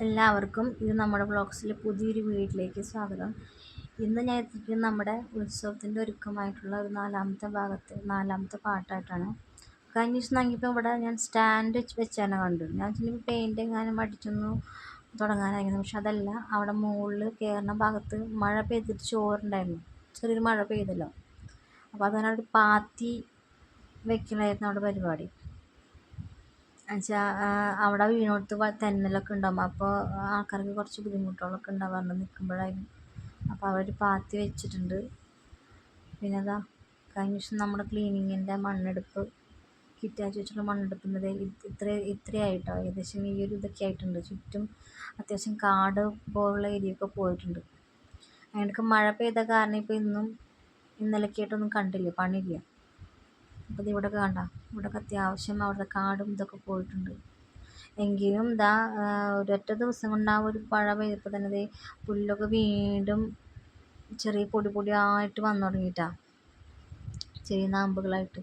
എല്ലാവർക്കും ഇത് നമ്മുടെ വ്ളോഗ്സിൽ പുതിയൊരു വീഡിയോയിലേക്ക് സ്വാഗതം. ഇന്ന് ഞാൻ എത്തിക്കുന്നത് നമ്മുടെ ഉത്സവത്തിൻ്റെ ഒരുക്കമായിട്ടുള്ള ഒരു നാലാമത്തെ പാട്ടായിട്ടാണ്. കഴിഞ്ഞ ദിവസം നോക്കിയപ്പോൾ ഇവിടെ ഞാൻ സ്റ്റാൻഡ് വെച്ചാണ് കണ്ടു. ഞാൻ ചിലപ്പോൾ പെയിൻ്റ് എങ്ങാനും അടിച്ചൊന്നു തുടങ്ങാനായിരുന്നു. പക്ഷെ അതല്ല, അവിടെ മുകളിൽ കയറുന്ന ഭാഗത്ത് മഴ പെയ്തിട്ട് ചോറുണ്ടായിരുന്നു, ചെറിയൊരു മഴ പെയ്തല്ലോ. അപ്പോൾ അതിനൊരു പാത്തി വെക്കണമായിരുന്നു അവിടെ പരിപാടി. എന്നുവെച്ചാൽ അവിടെ വീണോടത്ത് തെന്നലൊക്കെ ഉണ്ടാകും, അപ്പോൾ ആൾക്കാർക്ക് കുറച്ച് ബുദ്ധിമുട്ടുകളൊക്കെ ഉണ്ടാവാറുണ്ട് നിൽക്കുമ്പോഴായിരുന്നു. അപ്പോൾ അവരൊരു പാത്തി വെച്ചിട്ടുണ്ട്. പിന്നെ അതാ കഴിഞ്ഞ ദിവസം നമ്മുടെ ക്ലീനിങ്ങിൻ്റെ മണ്ണെടുപ്പ് കിറ്റാച്ച് വെച്ചിട്ടുള്ള മണ്ണെടുപ്പിൻ്റെ ഇത്രയായിട്ടോ, ഏകദേശം ഈ ഒരു ഇതൊക്കെ ആയിട്ടുണ്ട്. ചുറ്റും അത്യാവശ്യം കാട് പോലുള്ള ഏരിയയൊക്കെ പോയിട്ടുണ്ട്. അതിനൊക്കെ മഴ പെയ്ത കാരണം ഇപ്പോൾ ഇന്നലെയൊക്കെയായിട്ടൊന്നും കണ്ടില്ല, പണിയില്ല. അപ്പോൾ ഇവിടെയൊക്കെ കണ്ട, ഇവിടെയൊക്കെ അത്യാവശ്യം അവിടുത്തെ കാടും ഇതൊക്കെ പോയിട്ടുണ്ട്. എങ്കിലും ഒരൊറ്റ ദിവസം കൊണ്ട് ആ ഒരു മഴ പെയ്തപ്പോൾ തന്നെ പുല്ലൊക്കെ വീണ്ടും ചെറിയ പൊടിയായിട്ട് വന്നു തുടങ്ങിയിട്ടാണ്, ചെറിയ നാമ്പുകളായിട്ട്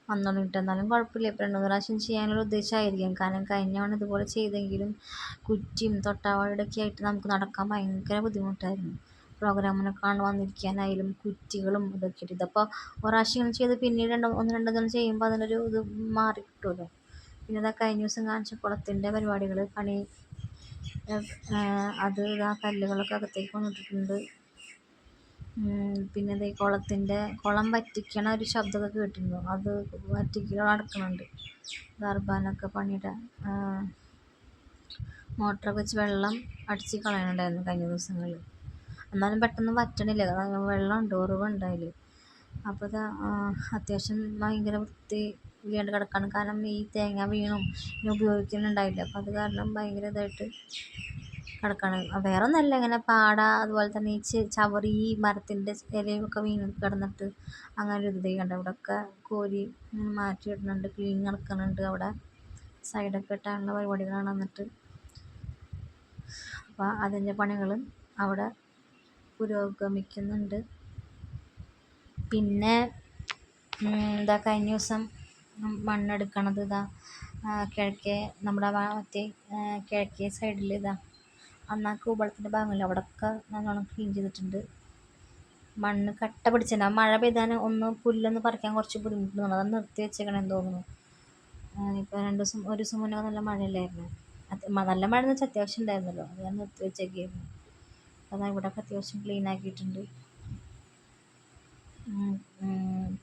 വന്നു തുടങ്ങിയിട്ട്. എന്നാലും കുഴപ്പമില്ല, ഇപ്പോൾ 2-3 പ്രാവശ്യം ചെയ്യാനുള്ള ഉദ്ദേശമായിരിക്കും. കാരണം കഴിഞ്ഞ തവണ ഇതുപോലെ ചെയ്തെങ്കിലും കുറ്റിയും തൊട്ടാവാടൊക്കെ ആയിട്ട് നമുക്ക് നടക്കാൻ ഭയങ്കര ബുദ്ധിമുട്ടായിരുന്നു. പ്രോഗ്രാമിനൊക്കെ വന്നിരിക്കാനായാലും കുറ്റികളും ഇതൊക്കെ ആയിട്ട്. ഇതിപ്പോൾ ഒരു പ്രാവശ്യം ഇങ്ങനെ ചെയ്ത് പിന്നീട് ഒന്ന് രണ്ട് ദിവസം ചെയ്യുമ്പോൾ അതിനൊരു ഇത് മാറി കിട്ടുമല്ലോ. പിന്നെ ഇതാ കഴിഞ്ഞ ദിവസം കാണിച്ച കുളത്തിൻ്റെ പരിപാടികൾ പണി, അത് കല്ലുകളൊക്കെ അകത്തേക്ക് വന്നിട്ടുണ്ട്. പിന്നെ ഈ കുളം വറ്റിക്കണ ഒരു ശബ്ദമൊക്കെ കേട്ടിരുന്നു, അത് വറ്റിക്കൽ നടക്കുന്നുണ്ട്. ദർബാനൊക്കെ പണിയുടെ മോട്ടറൊക്കെ വെച്ച് വെള്ളം അടിച്ച് കളയണുണ്ടായിരുന്നു കഴിഞ്ഞ ദിവസങ്ങളിൽ. എന്നാലും പെട്ടെന്ന് വറ്റണില്ല, വെള്ളമുണ്ട്, ഉറവുണ്ട് അതിൽ. അപ്പോൾ അത്യാവശ്യം ഭയങ്കര വൃത്തിയില്ലാണ്ട് കിടക്കാണ്. കാരണം ഈ തേങ്ങ വീണും ഇനി ഉപയോഗിക്കുന്നുണ്ടായില്ല, അപ്പോൾ അത് കാരണം ഭയങ്കര ഇതായിട്ട് കിടക്കാണ്. വേറെ ഒന്നല്ല, ഇങ്ങനെ പാട, അതുപോലെ തന്നെ ഈ ചവറി, ഈ മരത്തിൻ്റെ ഇലയൊക്കെ വീണ് കിടന്നിട്ട് അങ്ങനെ ഒരു ഇത് കണ്ട. ഇവിടെയൊക്കെ കോരി മാറ്റി ഇടുന്നുണ്ട്, ക്ലീൻ നടക്കുന്നുണ്ട്. അവിടെ സൈഡൊക്കെ ഇട്ടാനുള്ള പരിപാടികളാണ്. എന്നിട്ട് അപ്പോൾ അതിൻ്റെ പണികളും അവിടെ പുരോഗമിക്കുന്നുണ്ട്. പിന്നെ കഴിഞ്ഞ ദിവസം മണ്ണെടുക്കണത് നമ്മുടെ മറ്റേ കിഴക്കേ സൈഡിൽ അന്നാ കൂവളത്തിൻ്റെ ഭാഗങ്ങളിൽ അവിടെയൊക്കെ നല്ലോണം ക്ലീൻ ചെയ്തിട്ടുണ്ട്. മണ്ണ് കട്ട പിടിച്ചിട്ടുണ്ട്. ആ മഴ പെയ്താൽ പുല്ലൊന്ന് പറിക്കാൻ കുറച്ച് ബുദ്ധിമുട്ടുന്നുണ്ട്, അത് നിർത്തി വെച്ചേക്കണമെന്ന് തോന്നുന്നു. ഇപ്പോൾ ഒരു ദിവസം മുന്നേ നല്ല മഴയില്ലായിരുന്നു. നല്ല മഴ എന്ന് വെച്ചാൽ അത്യാവശ്യം ഉണ്ടായിരുന്നല്ലോ, അത് ഞാൻ നിർത്തി വെച്ചേക്കായിരുന്നു. അപ്പോൾ ഇവിടെയൊക്കെ അത്യാവശ്യം ക്ലീൻ ആക്കിയിട്ടുണ്ട്.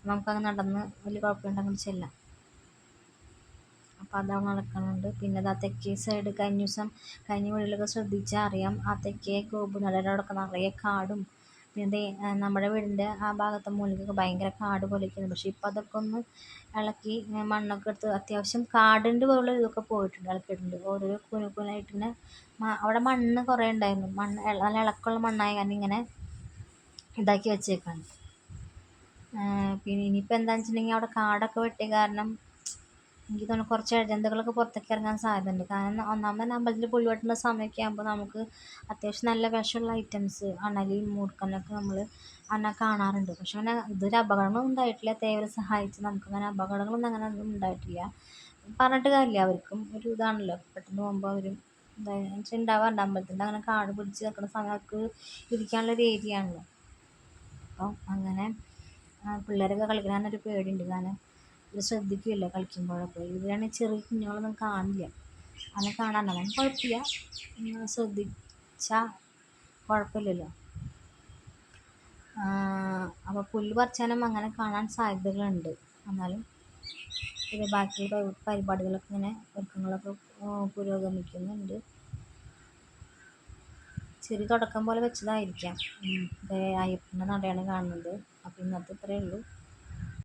നമുക്കങ്ങ് നടന്ന് വലിയ കുഴപ്പമുണ്ടെങ്കിൽ ചെല്ലാം. അപ്പോൾ അതവിടെ നടക്കുന്നുണ്ട്. പിന്നെ തെക്കേ സൈഡ് കഴിഞ്ഞ വീട്ടിലൊക്കെ ശ്രദ്ധിച്ചാൽ അറിയാം, ആ തെക്കേ ഗോപുനടയിലൊക്കെ നിറയെ കാടും. പിന്നെ നമ്മുടെ വീടിൻ്റെ ആ ഭാഗത്തെ മൂലക്കൊക്കെ ഭയങ്കര കാട് പോലെയൊക്കെയാണ്. പക്ഷേ ഇപ്പോൾ അതൊക്കെ ഒന്ന് ഇളക്കി മണ്ണൊക്കെ എടുത്ത് അത്യാവശ്യം കാടിൻ്റെ പോലുള്ള ഇതൊക്കെ പോയിട്ടുണ്ട്, ഇളക്കിയിട്ടുണ്ട്. ഓരോരോ കുനുകുനായിട്ട് ഇങ്ങനെ അവിടെ മണ്ണ് കുറേ ഉണ്ടായിരുന്നു. നല്ല ഇളക്കമുള്ള മണ്ണായ കാരണം ഇങ്ങനെ ഇതാക്കി വെച്ചേക്കാണ്. പിന്നെ ഇനിയിപ്പോൾ എന്താണെന്ന് വെച്ചിട്ടുണ്ടെങ്കിൽ അവിടെ കാടൊക്കെ വെട്ടിയ കാരണം എനിക്ക് തോന്നുന്നു കുറച്ച് ഇഴജന്തുക്കളൊക്കെ പുറത്തേക്ക് ഇറങ്ങാൻ സാധ്യതയുണ്ട്. കാരണം ഒന്നാമത് തന്നെ അമ്പലത്തിൽ പുല്ല് വെട്ടുന്ന സമയമൊക്കെ ആകുമ്പോൾ നമുക്ക് അത്യാവശ്യം നല്ല വിഷമുള്ള ഐറ്റംസ്, അണലിയും മൂർഖനൊക്കെ നമ്മൾ കാണാറുണ്ട്. പക്ഷെ അങ്ങനെ ഇതൊരു അപകടങ്ങളൊന്നും ഉണ്ടായിട്ടില്ല. ദൈവം സഹായിച്ച് നമുക്കങ്ങനെ അപകടങ്ങളൊന്നും അങ്ങനെ ഒന്നും ഉണ്ടായിട്ടില്ല. പറഞ്ഞിട്ട് കാര്യമില്ല, അവർക്കും ഒരു ഇതാണല്ലോ, പെട്ടെന്ന് പോകുമ്പോൾ അവരും ഉണ്ടാവാറുണ്ട്. അമ്പലത്തിൻ്റെ അങ്ങനെ കാട് പിടിച്ച് നിൽക്കുന്ന സമയത്ത് ഇരിക്കാനുള്ളൊരു ഏരിയ ആണല്ലോ. അപ്പം അങ്ങനെ പിള്ളേരൊക്കെ കളിക്കാനൊരു പേടിയുണ്ട്. കാരണം ഇത് ശ്രദ്ധിക്കില്ല കളിക്കുമ്പോഴൊക്കെ. ഇതിലാണെങ്കിൽ ചെറിയ കുഞ്ഞുങ്ങളൊന്നും കാണില്ല, അങ്ങനെ കാണാൻ കുഴപ്പമില്ല, ശ്രദ്ധിച്ചാൽ കുഴപ്പമില്ലല്ലോ. അപ്പോൾ പുല്ല് പറിച്ചാലും അങ്ങനെ കാണാൻ സാധ്യതകളുണ്ട്. എന്നാലും ഇത് ബാക്കിയുള്ള പരിപാടികളൊക്കെ ഇങ്ങനെ ഒരുക്കങ്ങളൊക്കെ പുരോഗമിക്കുന്നുണ്ട്. ചെറിയ തുടക്കം പോലെ വെച്ചതായിരിക്കാം. അയ്യപ്പൻ്റെ നടയാണ് കാണുന്നത്. അപ്പോൾ ഇന്നത്തെ ഇത്രയേ ഉള്ളൂ.